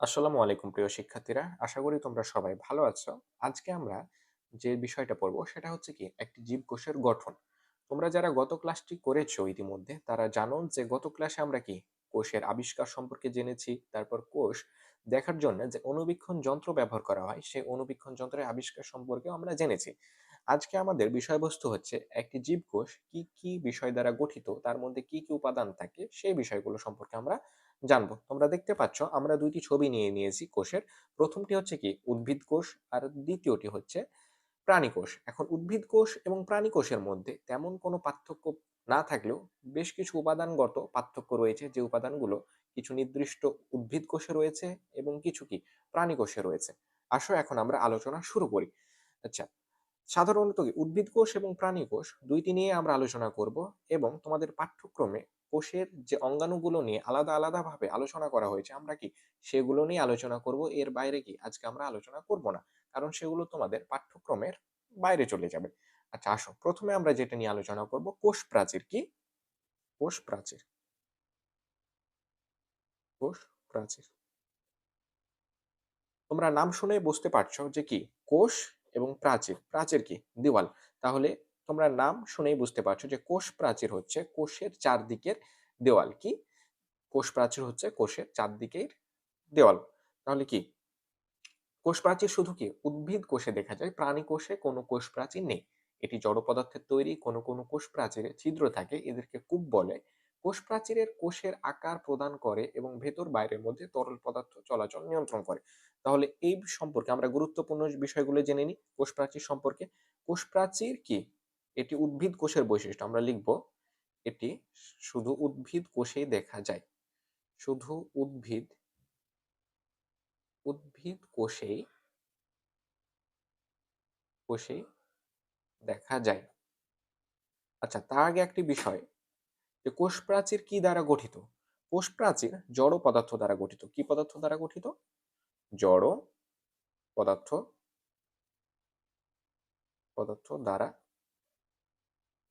আসসালামু আলাইকুম প্রিয় শিক্ষার্থীরা। আশা করি তোমরা সবাই ভালো আছো। আজকে আমরা যে বিষয়টা পড়বো সেটা হচ্ছে কি একটি জীবকোষের গঠন। তোমরা যারা গত ক্লাসটি করেছো ইতিমধ্যে তারা জানো যে গত ক্লাসে আমরা কি কোষের আবিষ্কার সম্পর্কে জেনেছি। তারপর কোষ দেখার জন্য যে অণুবীক্ষণ যন্ত্র ব্যবহার করা হয় সেই অণুবীক্ষণ যন্ত্রের আবিষ্কার সম্পর্কেও আমরা জেনেছি। আজকে আমাদের বিষয়বস্তু হচ্ছে একটি জীবকোষ কি কি বিষয় দ্বারা গঠিত, তার মধ্যে কি কি উপাদান থাকে সেই বিষয়গুলো সম্পর্কে আমরা জানবো। তোমরা দেখতে পাচ্ছ আমরা দুইটি ছবি নিয়ে নিয়েছি কোষের। প্রথমটি হচ্ছে কি উদ্ভিদ কোষ আর দ্বিতীয়টি হচ্ছে প্রাণী কোষ। এখন উদ্ভিদ কোষ এবং প্রাণী কোষের মধ্যে তেমন কোনো পার্থক্য না থাকলেও বেশ কিছু উপাদানগত পার্থক্য রয়েছে, যে উপাদানগুলো কিছু নির্দিষ্ট উদ্ভিদ কোষে রয়েছে এবং কিছু কি প্রাণী কোষে রয়েছে। আসো এখন আমরা আলোচনা শুরু করি। আচ্ছা, সাধারণত উদ্ভিদ কোষ এবং প্রাণী কোষ দুইটি নিয়ে আমরা আলোচনা করব এবং তোমাদের পাঠ্যক্রমে কোষের যে অঙ্গাণুগুলো নিয়ে আলাদা আলাদা ভাবে আলোচনা করা হয়েছে আমরা কি সেগুলো নিয়ে আলোচনা করব। এর বাইরে কি আজকে আমরা আলোচনা করব না, কারণ সেগুলো তোমাদের পাঠ্যক্রমের বাইরে চলে যাবে। আচ্ছা আসো, প্রথমে আমরা যেটা নিয়ে আলোচনা করব কোষ প্রাচীর কি। কোষ প্রাচীর, কোষ প্রাচীর তোমরা নাম শুনে বুঝতে পারছো যে কি কোষ এবং প্রাচীর। প্রাচীর কি দেওয়াল। তাহলে তোমরা নাম শুনেই বুঝতে পারছো যে কোষ প্রাচীর হচ্ছে কোষের চারদিকের দেওয়াল। কি কোষ প্রাচীর হচ্ছে কোষের চারদিকের দেওয়াল। তাহলে কি কোষ প্রাচীর শুধু কি উদ্ভিদ কোষে দেখা যায়, প্রাণী কোষে কোনো কোষ প্রাচীর নেই। এটি জড় পদার্থের তৈরি। কোনো কোনো কোষ প্রাচীরে ছিদ্র থাকে, এদেরকে কূপ বলে। কোষ প্রাচীরের কোষের আকার প্রদান করে এবং ভেতর বাইরের মধ্যে তরল পদার্থ চলাচল নিয়ন্ত্রণ করে। তাহলে এই সম্পর্কে আমরা গুরুত্বপূর্ণ বিষয়গুলো জেনে নিই কোষ প্রাচীর সম্পর্কে। কোষ প্রাচীর কি এটি উদ্ভিদ কোষের বৈশিষ্ট্য। আমরা লিখব এটি শুধু উদ্ভিদ কোষেই দেখা যায়। শুধু উদ্ভিদ উদ্ভিদ কোষেই কোষেই দেখা যায়। আচ্ছা, তার আগে একটি বিষয় যে কোষ প্রাচীর কি দ্বারা গঠিত। কোষ প্রাচীর জড় পদার্থ দ্বারা গঠিত। কি পদার্থ দ্বারা গঠিত? জড় পদার্থ পদার্থ দ্বারা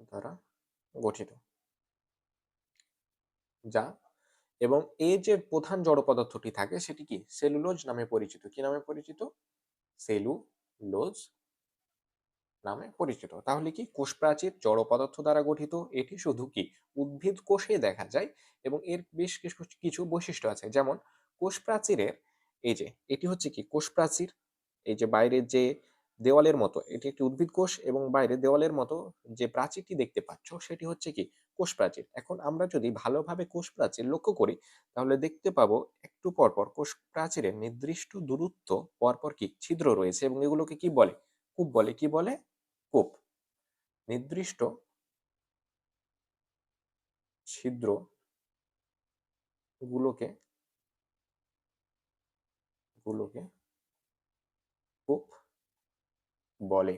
দ্বারা গঠিত। যা এবং এই যে প্রধান জড় পদার্থটি থাকে সেটি কি সেলুলোজ নামে পরিচিত। কি নামে পরিচিত? সেলুলোজ নামে পরিচিত। তাহলে কি কোষ প্রাচীর জড় পদার্থ দ্বারা গঠিত। এটি শুধু কি উদ্ভিদ কোষে দেখা যায় এবং এর বেশ কিছু কিছু বৈশিষ্ট্য আছে। যেমন কোষ প্রাচীরের এই যে এটি হচ্ছে কি কোষ প্রাচীর, এই যে বাইরের যে দেওয়ালের মতো এটি একটি উদ্ভিদ কোষ এবং বাইরে দেওয়ালের মতো যে প্রাচীরটি দেখতে পাচ্ছ সেটি হচ্ছে কি কোষ প্রাচীর। এখন আমরা যদি ভালোভাবে কোষ প্রাচীর লক্ষ্য করি তাহলে দেখতে পাবো একটু পরপর কোষ প্রাচীরের নির্দিষ্ট দূরত্ব পরপর কি ছিদ্র রয়েছে এবং এগুলোকে কি বলে? কূপ বলে। কি বলে? কূপ। নির্দিষ্ট ছিদ্র গুলোকে গুলোকে কূপ বলে।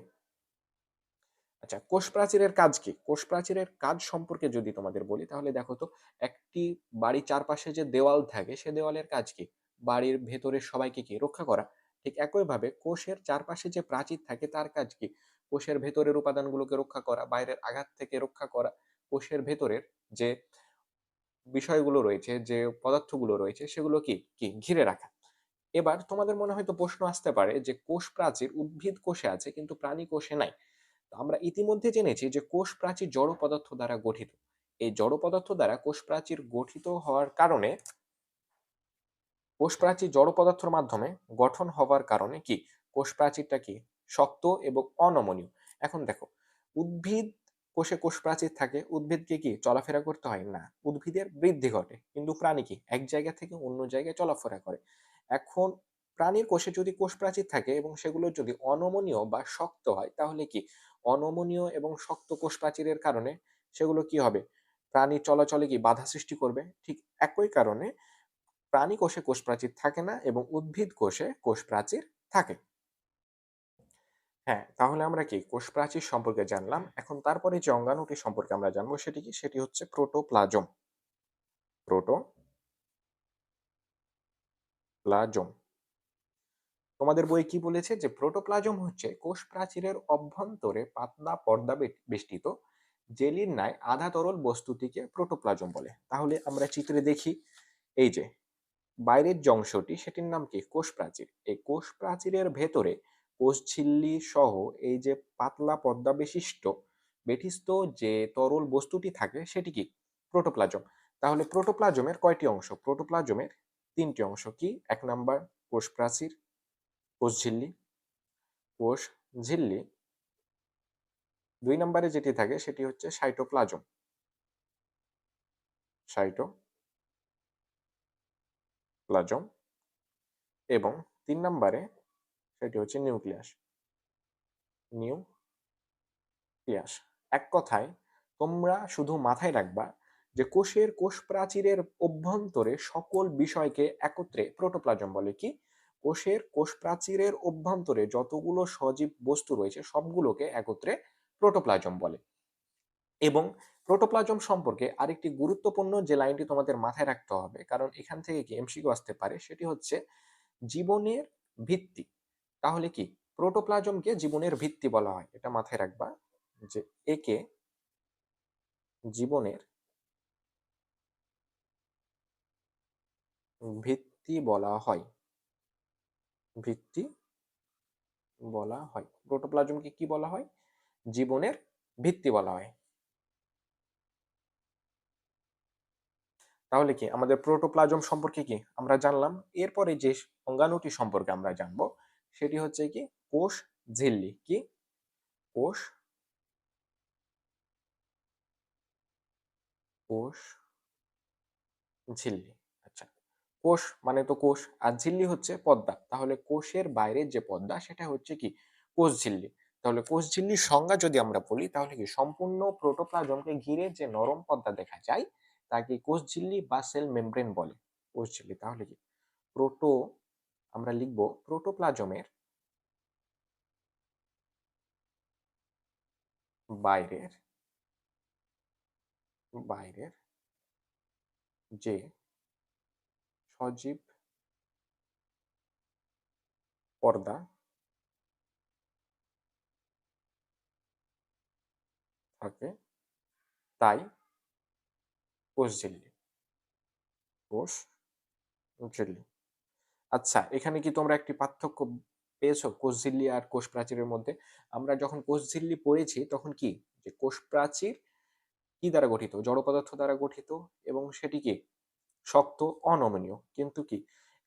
আচ্ছা, কোষ প্রাচীরের কাজ কি? কোষ প্রাচীরের কাজ সম্পর্কে যদি তোমাদের বলি তাহলে দেখো তো, একটি বাড়ির চারপাশে যে দেওয়াল থাকে সে দেওয়ালের কাজ কি? বাড়ির ভেতরের সবাইকে কি রক্ষা করা। ঠিক একইভাবে কোষের চারপাশে যে প্রাচীর থাকে তার কাজ কি? কোষের ভেতরের উপাদানগুলোকে রক্ষা করা, বাইরের আঘাত থেকে রক্ষা করা, কোষের ভেতরের যে বিষয়গুলো রয়েছে, যে পদার্থগুলো রয়েছে সেগুলো কি কি ঘিরে রাখা। এবার তোমাদের মনে হয়তো প্রশ্ন আসতে পারে যে কোষ প্রাচীর উদ্ভিদ কোষে আছে কিন্তু প্রাণী কোষে নাই। তো আমরা ইতিমধ্যে জেনেছি যে কোষ প্রাচীর জড় পদার্থ দ্বারা গঠিত। এই জড় পদার্থ দ্বারা কোষ প্রাচীর গঠিত হওয়ার কারণে কোষ প্রাচীর জড় পদার্থের মাধ্যমে গঠন হওয়ার কারণে কি কোষ প্রাচীরটা কি শক্ত এবং অনমনীয়। এখন দেখো, উদ্ভিদ কোষে কোষ প্রাচীর থাকে, উদ্ভিদকে কি চলাফেরা করতে হয় না, উদ্ভিদের বৃদ্ধি ঘটে, কিন্তু প্রাণী কি এক জায়গা থেকে অন্য জায়গায় চলাফেরা করে। এখন প্রাণীর কোষে যদি কোষ প্রাচীর থাকে এবং সেগুলো যদি অনমনীয় বা শক্ত হয় তাহলে কি অনমনীয় এবং শক্ত কোষ প্রাচীরের কারণে সেগুলো কি হবে? প্রাণীর চলাচলে কি বাধা সৃষ্টি করবে। ঠিক একই কারণে প্রাণী কোষে কোষ প্রাচীর থাকে না এবং উদ্ভিদ কোষে কোষ প্রাচীর থাকে। হ্যাঁ, তাহলে আমরা কি কোষ প্রাচীর সম্পর্কে জানলাম। এখন তারপরে যে অঙ্গাণুটি সম্পর্কে আমরা জানবো সেটি কি? সেটি হচ্ছে প্রোটোপ্লাজম। প্রোটোপ্লাজম তোমাদের বই কি বলেছে যে প্রোটোপ্লাজম হচ্ছে কোষ প্রাচীরের অভ্যন্তরে পাতলা পর্দা বেষ্টিত জেলির ন্যায় আধা তরল বস্তুটিকে প্রোটোপ্লাজম বলে। তাহলে আমরা চিত্রে দেখি, এই যে বাইরের যে অংশটি সেটির নাম কি? কোষ প্রাচীর। এই কোষ প্রাচীরের ভেতরে কোষঝিল্লি সহ এই যে পাতলা পর্দা বিশিষ্ট বেঠিস্থ যে তরল বস্তুটি থাকে সেটি কি? প্রোটোপ্লাজম। তাহলে প্রোটোপ্লাজমের কয়টি অংশ? প্রোটোপ্লাজমের ৩টি অংশ। কি? ১ নাম্বার কোষ প্রাচীর, কোষঝিল্লি, কোষঝিল্লি। ২ নম্বরে যেটি থাকে সেটি হচ্ছে সাইটোপ্লাজম, সাইটোপ্লাজম এবং ৩ নম্বরে সেটি হচ্ছে নিউক্লিয়াস, নিউক্লিয়াস। এক কথায় তোমরা শুধু মাথায় রাখবা যে কোষের কোষ প্রাচীরের অভ্যন্তরে সকল বিষয়কে একত্রে প্রোটোপ্লাজম বলে। কি? কোষের কোষ প্রাচীরের অভ্যন্তরে যতগুলো সজীব বস্তু রয়েছে সবগুলোকে একত্রে প্রোটোপ্লাজম বলে। এবং প্রোটোপ্লাজম সম্পর্কে আরেকটি গুরুত্বপূর্ণ যে লাইনটি তোমাদের মাথায় রাখতে হবে, কারণ এখান থেকে কি এমসিকিউ আসতে পারে, সেটি হচ্ছে জীবনের ভিত্তি। তাহলে কি প্রোটোপ্লাজমকে জীবনের ভিত্তি বলা হয়? এটা মাথায় রাখবা যে একে জীবনের ভিত্তি বলা হয়, ভিত্তি বলা হয়। প্রোটোপ্লাজমকে কি বলা হয়? জীবনের ভিত্তি বলা হয়। তাহলে কি আমাদের প্রোটোপ্লাজম সম্পর্কে কি আমরা জানলাম। এরপরে যে অঙ্গাণুটি সম্পর্কে আমরা জানবো সেটি হচ্ছে কি কোষ ঝিল্লি। কি? কোষ কোষ ঝিল্লি। আচ্ছা, কোষ মানে তো কোষ, আর ঝিল্লি হচ্ছে পর্দা। তাহলে কোষের বাইরের যে পর্দা সেটা হচ্ছে কি? কোষ ঝিল্লি। তাহলে কোষ ঝিল্লির সংজ্ঞা যদি আমরা বলি তাহলে কি সম্পূর্ণ প্রোটোপ্লাজমকে ঘিরে যে নরম পর্দা দেখা যায় তাকে কোষ ঝিল্লি বা সেল মেমব্রেন বলে। কোষ ঝিল্লি। তাহলে কি প্রোটো আমরা লিখব প্রোটোপ্লাজমের বাইরের বাইরের যে সজীব পর্দা থাকে তাই কোষঝিল্লি, কোষঝিল্লি। আচ্ছা, এখানে কি তোমরা একটি পার্থক্য পেয়েছো কোষঝিল্লি আর কোষ প্রাচীরের মধ্যে? আমরা যখন কোষঝিল্লি পড়েছি তখন কি যে কোষ প্রাচীর কি দ্বারা গঠিত? জড় পদার্থ দ্বারা গঠিত এবং সেটি কি শক্ত, অনমনীয়। কিন্তু কি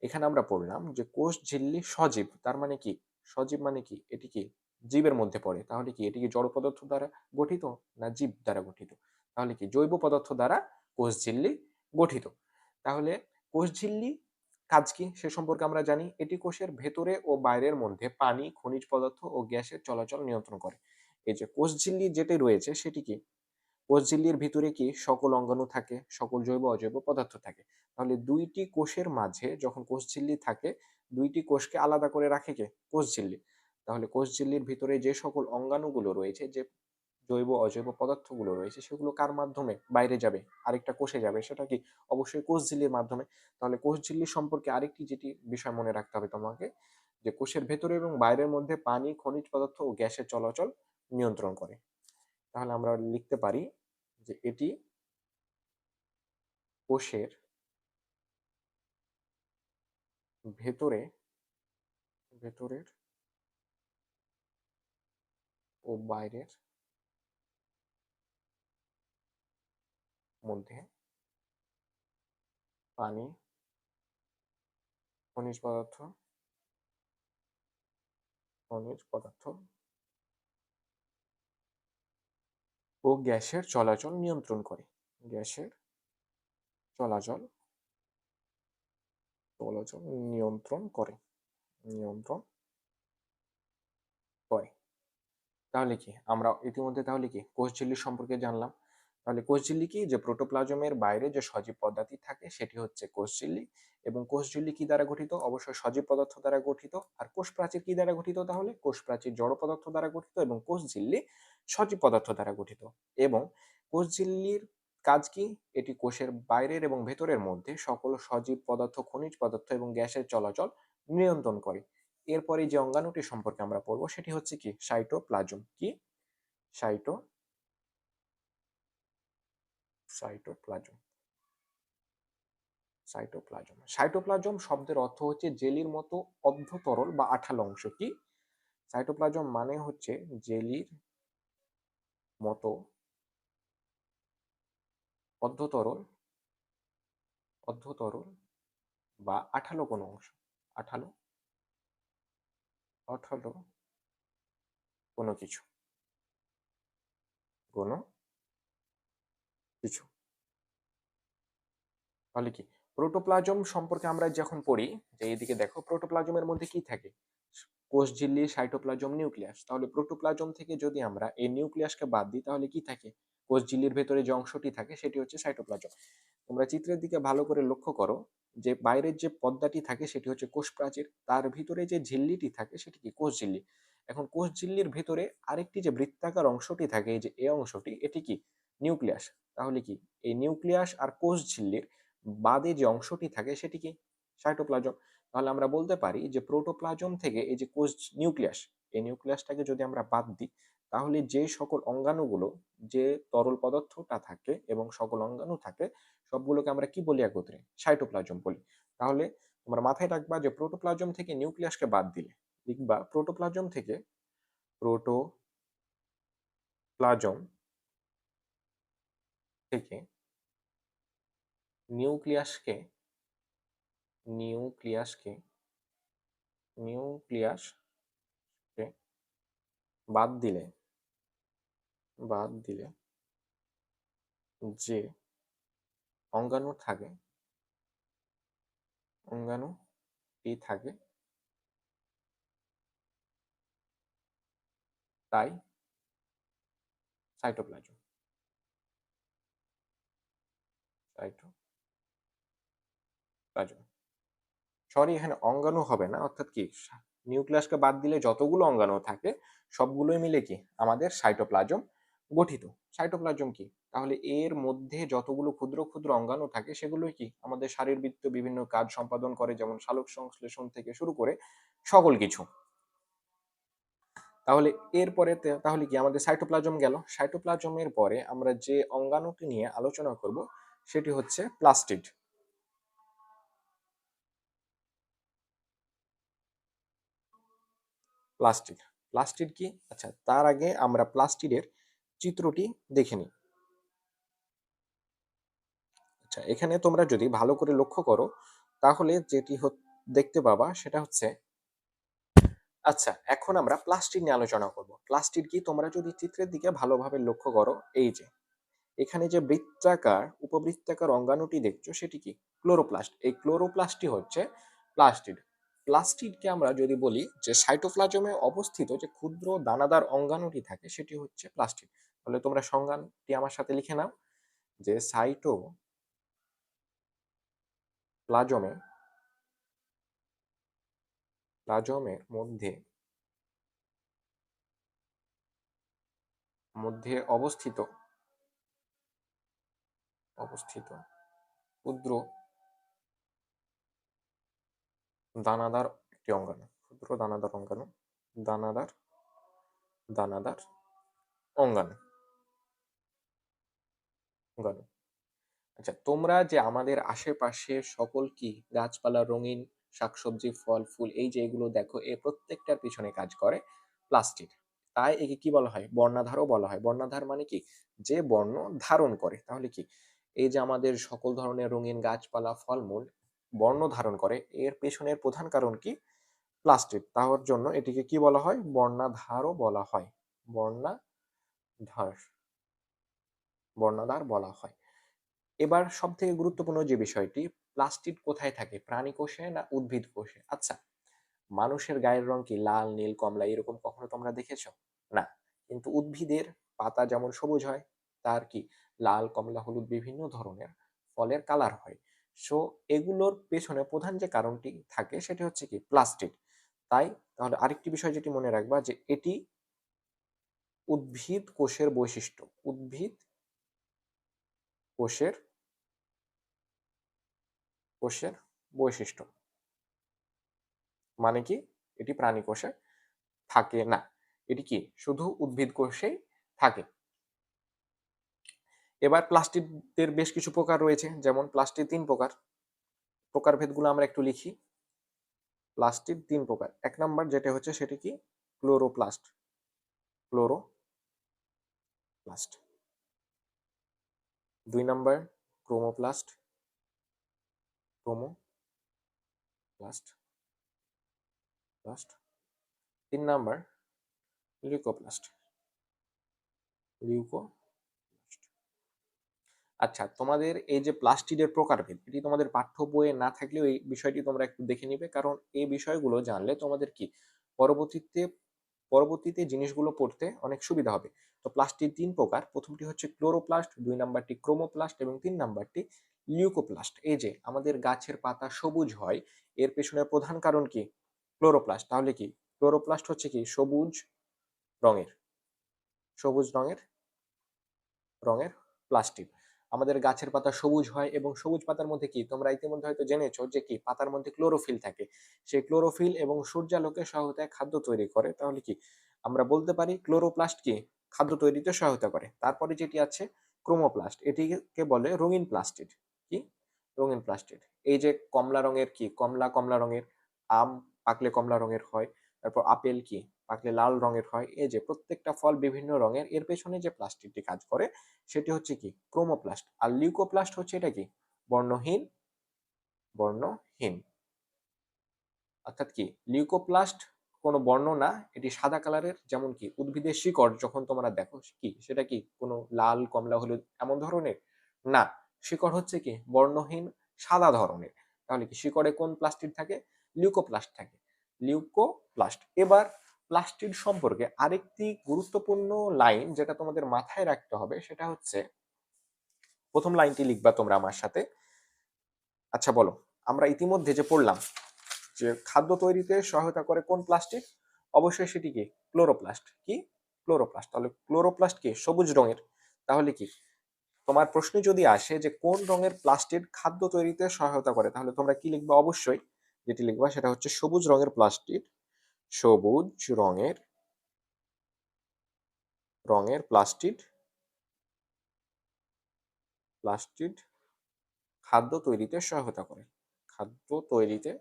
এখানে আমরা পড়লাম যে কোষঝিল্লি সজীব। তার মানে কি? সজীব মানে কি? এটি কি জীবের মধ্যে পড়ে। তাহলে কি এটি কি জড় পদার্থ দ্বারা গঠিত না জীব দ্বারা গঠিত? তাহলে কি জৈব পদার্থ দ্বারা কোষঝিল্লি গঠিত। তাহলে কোষঝিল্লি কাজ কি সে সম্পর্কে আমরা জানি। এটি কোষের ভেতরে ও বাইরের মধ্যে পানি, খনিজ পদার্থ ও গ্যাসের চলাচল নিয়ন্ত্রণ করে। এই যে কোষঝিল্লি যেটি রয়েছে সেটি কি কোষঝিল্লির ভিতরে কি সকল অঙ্গাণু থাকে, সকল জৈব অজৈব পদার্থ থাকে। তাহলে দুইটি কোষের মাঝে যখন কোষঝিল্লি থাকে, দুইটি কোষকে আলাদা করে রাখে কে? কোষঝিল্লি। তাহলে কোষঝিল্লির ভিতরে যে সকল অঙ্গাণুগুলো রয়েছে, যে জৈব অজৈব পদার্থগুলো রয়েছে সেগুলো কার মাধ্যমে বাইরে যাবে? আরেকটা কোষে যাবে। সেটা কি? অবশ্যই কোষঝিল্লির মাধ্যমে। তাহলে কোষঝিল্লি সম্পর্কে আরেকটি যেটি বিষয় মনে রাখতে হবে তোমাকে, যে কোষের ভেতরে এবং বাইরের মধ্যে পানি, খনিজ পদার্থ ও গ্যাসের চলাচল নিয়ন্ত্রণ করে। তাহলে আমরা লিখতে পারি যে এটি কোষের ভেতরে ভেতরের ও বাইরের মধ্যে পানি, খনিজ পদার্থ খনিজ পদার্থ ও গ্যাসের চলাচল নিয়ন্ত্রণ করে। গ্যাসের চলাচল চলাচল নিয়ন্ত্রণ করে, নিয়ন্ত্রণ করে। তাহলে কি আমরা ইতিমধ্যে তাহলে কি কোষঝিল্লি সম্পর্কে জানলাম। তাহলে কোষঝিল্লি কি? যে প্রোটোপ্লাজমের বাইরে যে সজীব পদার্থ থাকে সেটি হচ্ছে কোষঝিল্লি। এবং কোষঝিল্লি কি দ্বারা গঠিত? অবশ্যই সজীব পদার্থ দ্বারা গঠিত। আর কোষ প্রাচীর কি দ্বারা গঠিত? তাহলে কোষ প্রাচীর জড় পদার্থ দ্বারা গঠিত এবং কোষঝিল্লি সজীব পদার্থ দ্বারা গঠিত। এবং কোষঝিল্লির কাজ কি? এটি কোষের বাইরের এবং ভেতরের মধ্যে সকল সজীব পদার্থ, খনিজ পদার্থ এবং গ্যাসের চলাচল নিয়ন্ত্রণ করে। এরপরে যে অঙ্গাণুটি সম্পর্কে আমরা পড়বো সেটি হচ্ছে কি সাইটোপ্লাজম। কি? Cyto cytoplasm. সাইটোপ্লাজম। সাইটোপ্লাজম শব্দের অর্থ হচ্ছে জেলির মতো অর্ধ তরল বা আঠালো অংশ। কি? সাইটোপ্লাজম মানে হচ্ছে জেলির মতো অর্ধ তরল বা আঠালো কোনো অংশ। আঠালো আঠালো কোনো কিছু কোনো কিছু তাহলে কি প্রোটোপ্লাজম সম্পর্কে আমরা যখন পড়ি, যে এইদিকে দেখো প্রোটোপ্লাজমের মধ্যে কি থাকে, কোষঝিল্লি, সাইটোপ্লাজম, নিউক্লিয়াস। তাহলে প্রোটোপ্লাজম থেকে যদি আমরা এই নিউক্লিয়াসকে বাদ দিই তাহলে কি থাকে, কোষঝিল্লির ভেতরে যে অংশটি থাকে সেটি হচ্ছে সাইটোপ্লাজম। তোমরা চিত্রের দিকে ভালো করে লক্ষ্য করো যে বাইরের যে পর্দাটি থাকে সেটি হচ্ছে কোষ প্রাচীর, তার ভিতরে যে ঝিল্লিটি থাকে সেটি কি, কোষ ঝিল্লি। এখন কোষ ঝিল্লির ভিতরে আরেকটি যে বৃত্তাকার অংশটি থাকে, এই যে এ অংশটি, এটি কি, নিউক্লিয়াস। তাহলে কি এই নিউক্লিয়াস আর কোষ ঝিল্লির বাদে যে অংশটি থাকে সেটি কি, সাইটোপ্লাজম। তাহলে আমরা বলতে পারি যে প্রোটোপ্লাজম থেকে এই যে কোষ নিউক্লিয়াস, এই নিউক্লিয়াসটাকে যদি আমরা বাদ দিই তাহলে যে সকল অঙ্গাণুগুলো, যে তরল পদার্থটা থাকে এবং সকল অঙ্গাণু থাকে সবগুলোকে আমরা কি বলি একত্রে, সাইটোপ্লাজম বলি। তাহলে তোমরা মাথায় রাখবা যে প্রোটোপ্লাজম থেকে নিউক্লিয়াসকে বাদ দিলে লিখবা প্রোটোপ্লাজম থেকে নিউক্লিয়াসকে নিউক্লিয়াসকে নিউক্লিয়াসকে বাদ দিলে যে অঙ্গাণু থাকে, অঙ্গাণুটি থাকে তাই সাইটোপ্লাজম। সাইটোপ্লাজম, সরি এখানে অঙ্গাণু হবে না, অর্থাৎ কি নিউক্লিয়াসকে বাদ দিলে যতগুলো অঙ্গাণু থাকে সবগুলোই মিলে কি আমাদের সাইটোপ্লাজম গঠিত। সাইটোপ্লাজম কি, তাহলে এর মধ্যে যতগুলো ক্ষুদ্র ক্ষুদ্র অঙ্গাণু থাকে সেগুলোই কি আমাদের শারীরবৃত্তীয় বিভিন্ন কাজ সম্পাদন করে, যেমন সালোক সংশ্লেষণ থেকে শুরু করে সকল কিছু। তাহলে এরপরে তাহলে কি আমাদের সাইটোপ্লাজম গেল। সাইটোপ্লাজমের পরে আমরা যে অঙ্গাণুটি নিয়ে আলোচনা করব সেটি হচ্ছে প্লাস্টিড। প্লাস্টিড, প্লাস্টিড কি, আচ্ছা তার আগে আমরা প্লাস্টিডের চিত্রটি দেখে নিই। আচ্ছা এখানে তোমরা যদি ভালো করে লক্ষ্য করো তাহলে যেটি দেখতে পাবা সেটা হচ্ছে, আচ্ছা এখন আমরা প্লাস্টিড নিয়ে আলোচনা করব। প্লাস্টিড কি, তোমরা যদি চিত্রের দিকে ভালোভাবে লক্ষ্য করো, এই যে এখানে যে বৃত্তাকার উপবৃত্তাকার অঙ্গাণুটি দেখছো সেটি কি, ক্লোরোপ্লাস্ট। এই ক্লোরোপ্লাস্টই হচ্ছে প্লাস্টিড। প্লাস্টিডকে আমরা যদি বলি যে সাইটোপ্লাজমে অবস্থিত যে ক্ষুদ্র দানাদার অঙ্গাণুটি থাকে সেটি হচ্ছে প্লাস্টিড। তাহলে তোমরা সংজ্ঞাটি আমার সাথে লিখে নাও যে প্লাজমের মধ্যে মধ্যে অবস্থিত অবস্থিত ক্ষুদ্র দানাদার একটি অঙ্গাণু, ক্ষুদ্র দানাদার অঙ্গাণু, দানাদার দানাদার অঙ্গাণু অঙ্গাণু। আচ্ছা তোমরা যে আমাদের আশেপাশে সকল কি গাছপালা, রঙিন শাকসবজি, ফল ফুল, এই যে এগুলো দেখো, এই প্রত্যেকটার পিছনে কাজ করে প্লাস্টিড। তাই একে কি বলা হয়, বর্ণাধারও বলা হয়। বর্ণাধার মানে কি, যে বর্ণ ধারণ করে। তাহলে কি এই যে আমাদের সকল ধরনের রঙিন গাছপালা, ফলমূল বর্ণ ধারণ করে, এর পেছনের প্রধান কারণ কি, প্লাস্টিড। তার জন্য এটিকে কি বলা হয়, বর্ণাধারও বলা হয়। বর্ণাধার বর্ণাধার বলা হয়। এবার সব থেকে গুরুত্বপূর্ণ যে বিষয়টি, প্লাস্টিড কোথায় থাকে, প্রাণী কোষে না উদ্ভিদ কোষে। আচ্ছা মানুষের গায়ের রং কি লাল, নীল, কমলা এরকম কখনো তোমরা দেখেছো? না। কিন্তু উদ্ভিদের পাতা যেমন সবুজ হয়, তার কি লাল, কমলা, হলুদ বিভিন্ন ধরনের ফলের কালার হয়। সো এগুলোর পেছনে প্রধান যে কারণটি থাকে সেটি হচ্ছে কি, প্লাস্টিড। তাই তাহলে আরেকটি বিষয় যেটি মনে রাখবা যে এটি উদ্ভিদ কোষের বৈশিষ্ট্য। উদ্ভিদ কোষের কোষের বৈশিষ্ট্য মানে কি, এটি প্রাণী কোষে থাকে না, এটি কি শুধু উদ্ভিদ কোষেই থাকে। এবার প্লাস্টিডের বেশ কিছু প্রকার রয়েছে, যেমন প্লাস্টিড 3 প্রকার। প্রকারভেদগুলো আমরা একটু লিখি। প্লাস্টিড 3 প্রকার। 1 নাম্বার যেটা হচ্ছে সেটা কি? Chloroplast. Chloroplast. 2 number chromoplast. Chromoplast. Plast. 3 number leucoplast. Leucoplast. আচ্ছা, তোমাদের এই যে প্লাস্টিডের প্রকারভেদ, এটি তোমাদের পাঠ্য বইয়ে না থাকলেও এই বিষয়টি তোমরা একটু দেখে নিবে, কারণ এই বিষয়গুলো জানলে তোমাদের কি পরবর্তীতে পরবর্তীতে জিনিসগুলো পড়তে অনেক সুবিধা হবে। তো প্লাস্টিড 3 প্রকার। প্রথমটি হচ্ছে ক্লোরোপ্লাস্ট, 2 নাম্বারটি ক্রোমোপ্লাস্ট এবং 3 নাম্বারটি লিউকোপ্লাস্ট। এই যে আমাদের গাছের পাতা সবুজ হয়, এর পেছনে প্রধান কারণ কি? ক্লোরোপ্লাস্ট। তাহলে কি ক্লোরোপ্লাস্ট হচ্ছে কি রঙের সবুজ রঙের প্লাস্টিড। আমাদের গাছের পাতা সবুজ হয় এবং সবুজ পাতার মধ্যে কি তোমরা ইতিমধ্যে হয়তো জেনেছো যে কি পাতার মধ্যে ক্লোরোফিল থাকে। সেই ক্লোরোফিল এবং সূর্যালোকের সহায়তায় খাদ্য তৈরি করে। তাহলে কি আমরা বলতে পারি ক্লোরোপ্লাস্ট কি খাদ্য তৈরিতে সহায়তা করে। তারপরে যেটি আছে ক্রোমোপ্লাস্ট, এটিকে বলে রঙিন প্লাস্টিড। কি রঙিন প্লাস্টিড? এই যে কমলা রঙের কি কমলা রঙের আম পাকলে কমলা রঙের হয়, তারপর আপেল কি পাকলে লাল রঙের হয়। এই যে প্রত্যেকটা ফল বিভিন্ন রঙের, এর পেছনে যে প্লাস্টিকটি কাজ করে সেটি হচ্ছে কি ক্রোমোপ্লাস্ট। আর লিউকোপ্লাস্ট হচ্ছে এটা কি বর্ণহীন। অর্থাৎ কি লিউকোপ্লাস্ট কোনো বর্ণ না, এটি সাদা কালারের। যেমন কি উদ্ভিদের শিকড় যখন তোমরা দেখো কি সেটা কি কোনো লাল কমলা হলুদ এমন ধরনের না, শিকড় হচ্ছে কি বর্ণহীন সাদা ধরনের। তাহলে কি শিকড়ে কোন প্লাস্টিড থাকে? লিউকোপ্লাস্ট থাকে। লিউকোপ্লাস্ট। এবার প্লাস্টিড সম্পর্কে আরেকটি গুরুত্বপূর্ণ লাইন যেটা তোমাদের মাথায় রাখতে হবে সেটা হচ্ছে, প্রথম লাইনটি লিখবা তোমরা আমার সাথে। আচ্ছা বলো, আমরা ইতিমধ্যে যে পড়লাম যে খাদ্য তৈরিতে সহায়তা করে কোন প্লাস্টিক? অবশ্যই সেটি কি ক্লোরোপ্লাস্ট। কি ক্লোরোপ্লাস্ট। তাহলে ক্লোরোপ্লাস্ট কি সবুজ রঙের। তাহলে কি তোমার প্রশ্নে যদি আসে যে কোন রঙের প্লাস্টিড খাদ্য তৈরিতে সহায়তা করে, তাহলে তোমরা কি লিখবা? অবশ্যই যেটি লিখবা সেটা হচ্ছে সবুজ রঙের প্লাস্টিড। সবুজ রঙের প্লাস্টিড খাদ্য তৈরিতে সহায়তা করে। খাদ্য তৈরিতে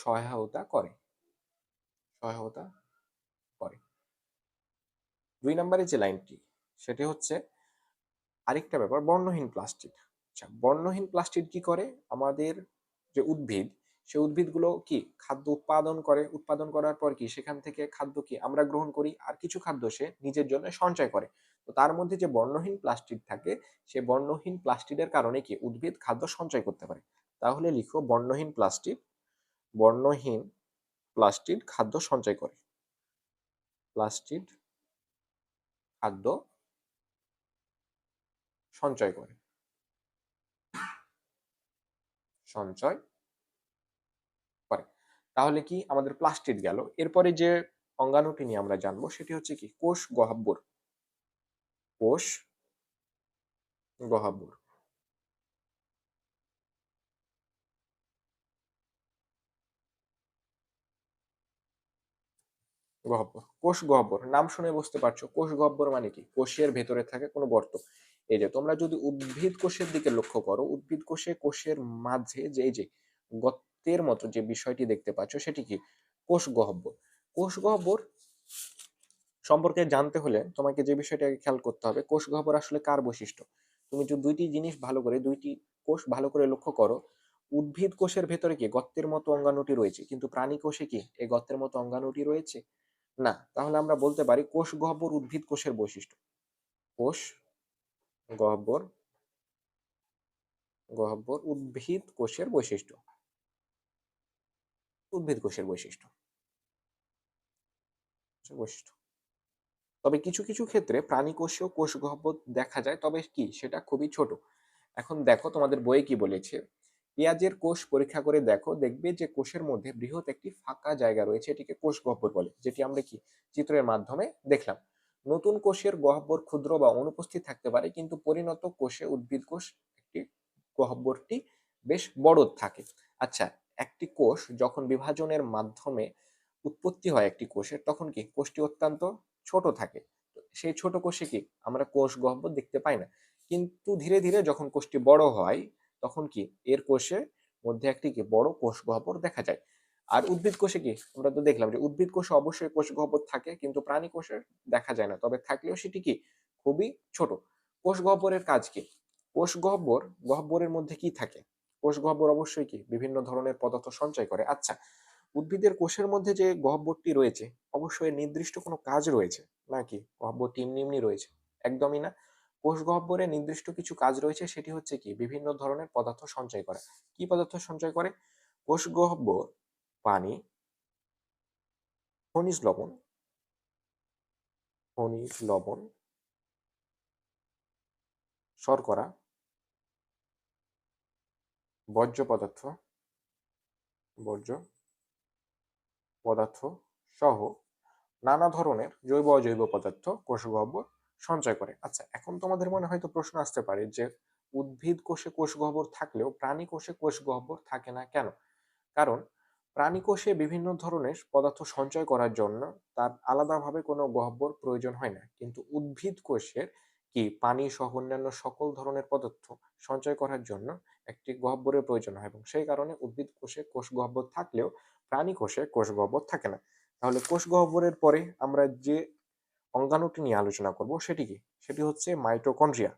সহায়তা করে। 2 নম্বরে যে লাইনটি সেটি হচ্ছে আরেকটা ব্যাপার, বর্ণহীন প্লাস্টিক। আচ্ছা, বর্ণহীন প্লাস্টিক কি করে? আমাদের যে উদ্ভিদ, সেই উদ্ভিদগুলো কি খাদ্য উৎপাদন করার পর কি সেখান থেকে খাদ্য কি আমরা গ্রহণ করি, আর কিছু খাদ্য সে নিজের জন্য সঞ্চয় করে। তো তার মধ্যে যে বর্ণহীন প্লাস্টিক থাকে, সেই বর্ণহীন প্লাস্টিকের কারণে কি উদ্ভিদ খাদ্য সঞ্চয় করতে পারে। তাহলে লিখো বর্ণহীন প্লাস্টিক খাদ্য সঞ্চয় করে। প্লাস্টিক খাদ্য সঞ্চয় করে। সঞ্চয় করে। তাহলে কি আমাদের প্লাস্টিড গেল। এরপরে যে অঙ্গাণুটি নিয়ে আমরা জানবো সেটি হচ্ছে কি কোষ গহ্বর। কোষ গহ্বর। কোষ গহ্বর নাম শুনে বুঝতে পারছো কোষ গহ্বর মানে কি কোষের ভেতরে থাকে কোনো গর্ত। এই যে তোমরা যদি উদ্ভিদ কোষের দিকে লক্ষ্য করো, উদ্ভিদ কোষের মাঝে যে এই যে গর্তের মতো যে বিষয়টি দেখতে পাচ্ছ সেটি কি কোষ গহ্বর। কোষ গহ্বর সম্পর্কে জানতে হলে তোমাকে যে বিষয়টাকে খেয়াল করতে হবে, কোষ গহ্বর আসলে কার বৈশিষ্ট্য। তুমি যদি দুইটি কোষ ভালো করে লক্ষ্য করো, উদ্ভিদ কোষের ভেতরে কি গর্তের মতো অঙ্গাণুটি রয়েছে, কিন্তু প্রাণী কোষে কি এই গর্তের মতো অঙ্গাণুটি রয়েছে না। তাহলে আমরা বলতে পারি কোষ গহ্বর উদ্ভিদ কোষের বৈশিষ্ট্য। কোষ গহ্বর উদ্ভিদ কোষের বৈশিষ্ট্য। উদ্ভিদ কোষের বৈশিষ্ট্য। তবে কিছু কিছু ক্ষেত্রে প্রাণী কোষেও কোষ গহ্বর দেখা যায়, তবে কি সেটা খুবই ছোট। এখন দেখো তোমাদের বইয়ে কি বলেছে, পেঁয়াজের কোষ পরীক্ষা করে দেখবে যে কোষের মধ্যে বৃহৎ একটি ফাঁকা জায়গা রয়েছে, এটিকে কোষ গহ্বর বলে, যেটি আমরা কি চিত্রের মাধ্যমে দেখলাম। নতুন কোষের গহ্বর ক্ষুদ্র বা অনুপস্থিত থাকতে পারে, কিন্তু পরিণত কোষে উদ্ভিদ কোষ একটি গহ্বরটি বেশ বড় থাকে। আচ্ছা, একটি কোষ যখন বিভাজনের মাধ্যমে উৎপত্তি হয় একটি কোষের, তখন কি কোষটি অত্যন্ত ছোট থাকে। সেই ছোট কোষে কি আমরা কোষ গহ্বর দেখতে পাই না। কিন্তু ধীরে ধীরে যখন কোষটি বড় হয় তখন কি এর কোষের মধ্যে একটি কি বড় কোষ গহ্বর দেখা যায়। আর উদ্ভিদ কোষে কি আমরা তো দেখলাম যে উদ্ভিদ কোষে অবশ্যই কোষ গহ্বর থাকে, কিন্তু প্রাণী কোষে দেখা যায় না, তবে থাকলেও সেটি কি খুবই ছোট। কোষ গহ্বরের কাজ কি? কোষ গহ্বরের মধ্যে কি থাকে? কোষ গহ্বর অবশ্যই কি বিভিন্ন ধরনের পদার্থ সঞ্চয় করে। আচ্ছা, উদ্ভিদের কোষের মধ্যে যে গহ্বরটি রয়েছে অবশ্যই এর নির্দিষ্ট কোনো কাজ রয়েছে নাকি গহ্বরটি এমনি এমনি রয়েছে? একদমই না। কোষ গহ্বরে নির্দিষ্ট কিছু কাজ রয়েছে, সেটি হচ্ছে কি বিভিন্ন ধরনের পদার্থ সঞ্চয় করা। কি পদার্থ সঞ্চয় করে? কোষ গহ্বর পানি, খনিজ লবণ, খনিজ লবণ, শর্করা, বর্জ্য পদার্থ, বর্জ্য পদার্থ সহ নানা ধরনের জৈব অজৈব পদার্থ কোষ গহ্বর সঞ্চয় করে। আচ্ছা, এখন তোমাদের মনে হয়তো প্রশ্ন আসতে পারে যে উদ্ভিদ কোষে কোষ গহ্বর থাকলেও প্রাণী কোষে কোষ গহ্বর থাকে না কেন? কারণ প্রাণী কোষে বিভিন্ন ধরনের পদার্থ সঞ্চয় করার জন্য তার আলাদাভাবে কোনো গহ্বর প্রয়োজন হয় না, কিন্তু উদ্ভিদ কোষের কি পানি সহ অন্যান্য সকল ধরনের পদার্থ সঞ্চয় করার জন্য একটি গহ্বরের প্রয়োজন হয়, এবং সেই কারণে উদ্ভিদ কোষে কোষ গহ্বর থাকলেও প্রাণী কোষে কোষ গহ্বর থাকে না। তাহলে কোষ গহ্বরের পরে আমরা যে অঙ্গাণুটি নিয়ে আলোচনা করব সেটি কি? সেটি হচ্ছে মাইটোকন্ড্রিয়া।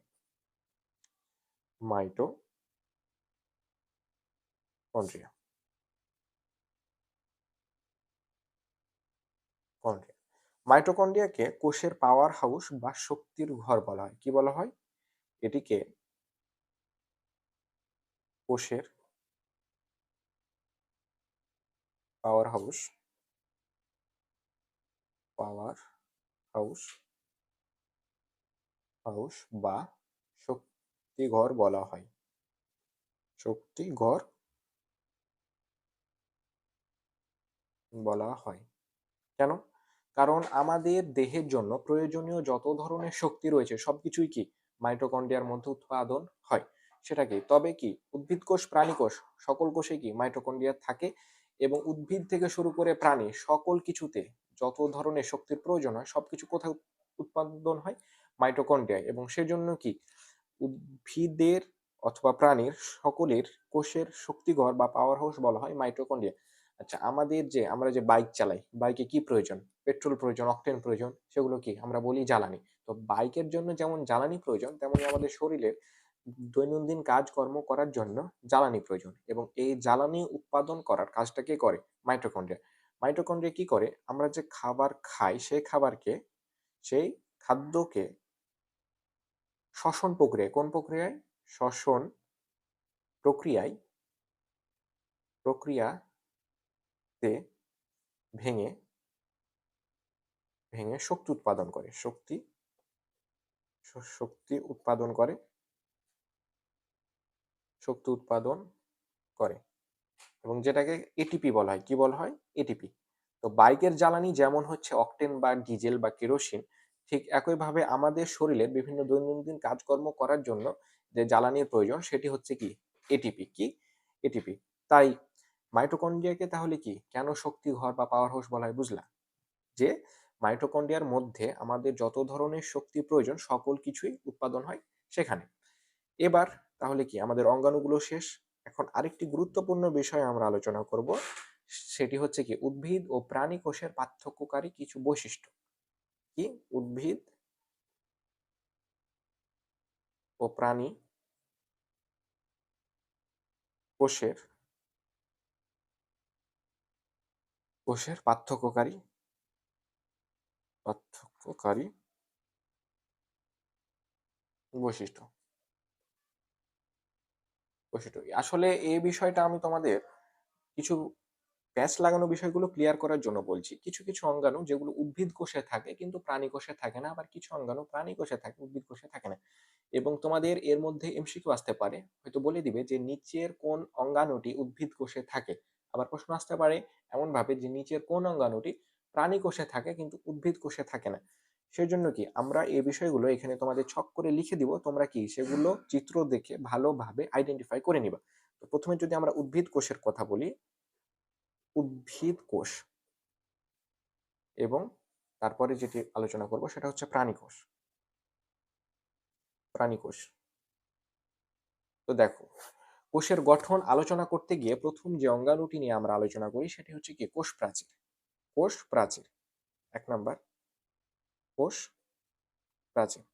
মাইটোকন্ড্রিয়া কন্ড্রিয়া মাইটোকন্ড্রিয়াকে কোষের পাওয়ার হাউস বা শক্তির ঘর বলা হয়। কি বলা হয়? এটিকে কোষের power house, power house house বা শক্তিঘর বলা হয়। শক্তিঘর বলা হয়। কেন? কারণ আমাদের দেহের জন্য প্রয়োজনীয় যত ধরনের শক্তি রয়েছে সবকিছুই কি মাইটোকন্ড্রিয়ার মধ্যে উৎপাদন হয়। সেটা কি? তবে কি উদ্ভিদ কোষ, প্রাণী কোষ সকল কোষে কি মাইটোকন্ড্রিয়া থাকে, এবং উদ্ভিদ থেকে শুরু করে প্রাণী সকল কিছুতে যত ধরনের শক্তির প্রয়োজন হয় সবকিছু কোথায় উৎপাদন হয়? মাইটোকন্ড্রিয়ায়। এবং সেজন্য কি উদ্ভিদের অথবা প্রাণীর সকলের কোষের শক্তিঘর বা পাওয়ার হাউস বলা হয় মাইটোকন্ড্রিয়া। আচ্ছা, আমরা যে বাইক চালাই, বাইকে কি প্রয়োজন? পেট্রোল প্রয়োজন, অকটেন প্রয়োজন, সেগুলো কি আমরা বলি জ্বালানি। তো বাইকের জন্য যেমন জ্বালানি প্রয়োজন, তেমনি আমাদের শরীরের দৈনন্দিন কাজকর্ম করার জন্য জ্বালানি প্রয়োজন, এবং এই জ্বালানি উৎপাদন করার কাজটা কে করে? মাইটোকন্ড্রিয়া। মাইটোকন্ড্রিয়া কি করে? আমরা যে খাবার খাই সেই খাবারকে, সেই খাদ্যকে শ্বসন প্রক্রিয়ায়, কোন প্রক্রিয়ায়? শ্বসন প্রক্রিয়ায়, প্রক্রিয়াতে ভেঙে ভেঙে শক্তি উৎপাদন করে। শক্তি উৎপাদন করে, শক্তি উৎপাদন করে, এবং যেটাকে এটিপি বলা হয়। কি বলা হয়? এটিপি। তো বাইকের জ্বালানি যেমন হচ্ছে অকটেন বা ডিজেল বা কেরোসিন, ঠিক একইভাবে আমাদের শরীরে বিভিন্ন দৈনন্দিন কাজকর্ম করার জন্য যে জ্বালানির প্রয়োজন সেটি হচ্ছে কি? এটিপি। কি? এটিপি। তাই মাইটোকন্ড্রিয়াকে তাহলে কি কেন শক্তি ঘর বা পাওয়ার হাউস বলা হয়? বুঝলা যে মাইটোকন্ড্রিয়ার মধ্যে আমাদের যত ধরনের শক্তি প্রয়োজন সকল কিছুই উৎপাদন হয় সেখানে। এবার তাহলে কি আমাদের অঙ্গাণুগুলো শেষ। এখন আরেকটি গুরুত্বপূর্ণ বিষয় আমরা আলোচনা করব, সেটি হচ্ছে কি উদ্ভিদ ও প্রাণী কোষের পার্থক্যকারী কিছু বৈশিষ্ট্য। কি? উদ্ভিদ ও প্রাণী কোষের পার্থক্যকারী পার্থক্যকারী বৈশিষ্ট্য। আসলে এই বিষয়টা আমি তোমাদের কিছু প্যাচ লাগানো বিষয়গুলো ক্লিয়ার করার জন্য বলছি। কিছু কিছু অঙ্গাণু যেগুলো উদ্ভিদ কোষে থাকে কিন্তু প্রাণী কোষে থাকে না, আবার কিছু অঙ্গাণু প্রাণী কোষে থাকে, উদ্ভিদ কোষে থাকে না। এবং তোমাদের এর মধ্যে এমসিকিউ আসতে পারে, হয়তো বলে দিবে যে নিচের কোন অঙ্গাণুটি উদ্ভিদ কোষে থাকে। আবার প্রশ্ন আসতে পারে এমন ভাবে যে নিচের কোন অঙ্গাণুটি প্রাণী কোষে থাকে কিন্তু উদ্ভিদ কোষে থাকে না। সেজন্য কি আমরা এই বিষয়গুলো এখানে তোমাদের ছক করে লিখে দিব, তোমরা কি সেগুলো চিত্র দেখে ভালোভাবে আইডেন্টিফাই করে নিবা। তো প্রথমে যদি আমরা উদ্ভিদ কোষের কথা বলি, উদ্ভিদ কোষ, এবং তারপরে যেটি আলোচনা করব সেটা হচ্ছে প্রাণী কোষ। প্রাণী কোষ তো দেখো, কোষের গঠন আলোচনা করতে গিয়ে প্রথম যে অঙ্গাণুটি নিয়ে আমরা আলোচনা করি সেটি হচ্ছে কি কোষ প্রাচীর। কোষ প্রাচীর ১ নাম্বার, কোষ প্রাচীর।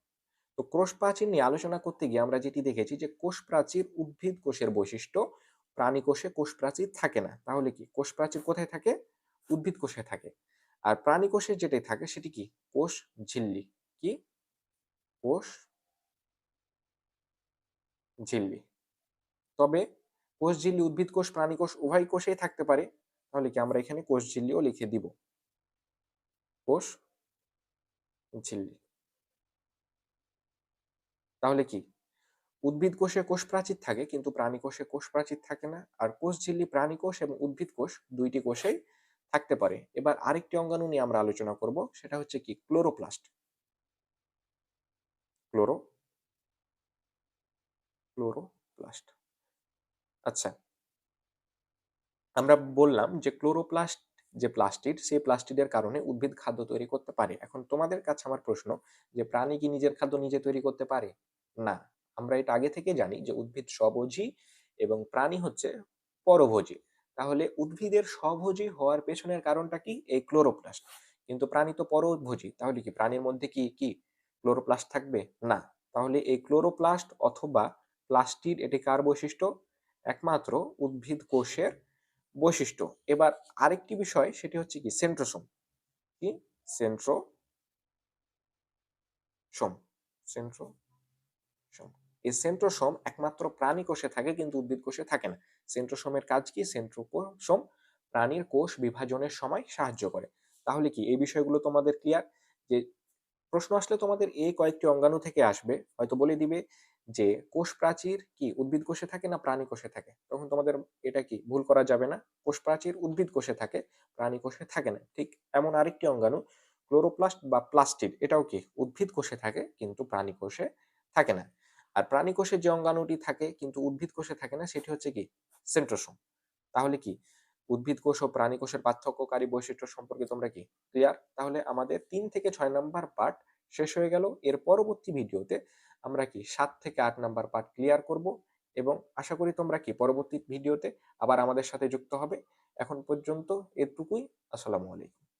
তো কোষ প্রাচীর নিয়ে আলোচনা করতে গিয়ে আমরা যেটি দেখেছি যে কোষ প্রাচীর উদ্ভিদ কোষের বৈশিষ্ট্য, প্রাণী কোষে কোষ প্রাচীর থাকে না। তাহলে কি কোষ প্রাচীর কোথায় থাকে? উদ্ভিদ কোষে থাকে। আর প্রাণী কোষে যেটাই থাকে সেটি কি কোষ ঝিল্লি। কি? কোষ ঝিল্লি। তবে কোষ ঝিল্লি উদ্ভিদ কোষ প্রাণী কোষ উভয় কোষেই থাকতে পারে। তাহলে কি আমরা এখানে কোষ ঝিল্লিও লিখে দিব। কোষ ঝিল্লি। তাহলে কি উদ্ভিদ কোষে কোষ প্রাচীর থাকে কিন্তু প্রাণী কোষে কোষ প্রাচীর থাকে না। আর কোষ ঝিল্লি প্রাণী কোষ এবং উদ্ভিদ কোষ দুইটি কোষেই থাকতে পারে। এবার আরেকটি অঙ্গাণু নিয়ে আমরা আলোচনা করব, সেটা হচ্ছে কি ক্লোরোপ্লাস্ট। Chloro chloroplast. আচ্ছা, আমরা বললাম যে ক্লোরোপ্লাস্ট যে প্লাস্টিড, সেই প্লাস্টিডের কারণে উদ্ভিদ খাদ্য তৈরি করতে পারে। এখন তোমাদের কাছে আমার প্রশ্ন, যে প্রাণী কি নিজের খাদ্য নিজে তৈরি করতে পারে? না। আমরা এটা আগে থেকে জানি যে উদ্ভিদ স্বভোজী এবং প্রাণী হচ্ছে পরভোজী। তাহলে উদ্ভিদের স্বভোজী হওয়ার পেছনের কারণটা কি? এই ক্লোরোপ্লাস্ট। কিন্তু প্রাণী তো পরভোজী, তাহলে কি প্রাণীর মধ্যে কি ক্লোরোপ্লাস্ট থাকবে? না। তাহলে এই ক্লোরোপ্লাস্ট অথবা প্লাস্টিড এটি কার বৈশিষ্ট্য? একমাত্র উদ্ভিদ কোষের বৈশিষ্ট্য। এবার আরেকটি বিষয় সেটি হচ্ছে কি সেন্ট্রোসোম। কি? সেন্ট্রোসোম। সেন্ট্রোসোম। এই সেন্ট্রোসোম একমাত্র প্রাণী কোষে থাকে কিন্তু উদ্ভিদ কোষে থাকে না। সেন্ট্রোসোমের কাজ কি? সেন্ট্রোসোম প্রাণীর কোষ বিভাজনের সময় সাহায্য করে। তাহলে কি এই বিষয়গুলো তোমাদের ক্লিয়ার? যে প্রশ্ন আসলে তোমাদের এই কয়েকটি অঙ্গাণু থেকে আসবে, হয়তো বলে দিবে যে কোষ প্রাচীর কি উদ্ভিদ কোষে থাকে না প্রাণী কোষে থাকে, তখন তোমাদের এটা কি ভুল করা যাবে না। কোষ প্রাচীর উদ্ভিদ কোষে থাকে, প্রাণী কোষে থাকে না। ঠিক এমন আরেকটি অঙ্গাণু ক্লোরোপ্লাস্ট বা প্লাস্টিড, এটাও কি উদ্ভিদ কোষে থাকে কিন্তু প্রাণী কোষে থাকে না। আর প্রাণী কোষে যে অঙ্গাণুটি থাকে কিন্তু উদ্ভিদ কোষে থাকে না সেটি হচ্ছে কি সেন্ট্রোসোম। তাহলে কি উদ্ভিদ কোষ ও প্রাণী কোষের পার্থক্যকারী বৈশিষ্ট্য সম্পর্কে তোমরা কি ক্লিয়ার? তাহলে আমাদের 3 থেকে 6 নাম্বার পার্ট শেষ হয়ে গেল। এর পরবর্তী ভিডিওতে আমরা কি 7 থেকে 8 নাম্বার পার্ট ক্লিয়ার করব এবং আশা করি তোমরা কি পরবর্তী ভিডিওতে আবার আমাদের সাথে যুক্ত হবে। এখন পর্যন্ত এটুকুই। আসসালামু আলাইকুম।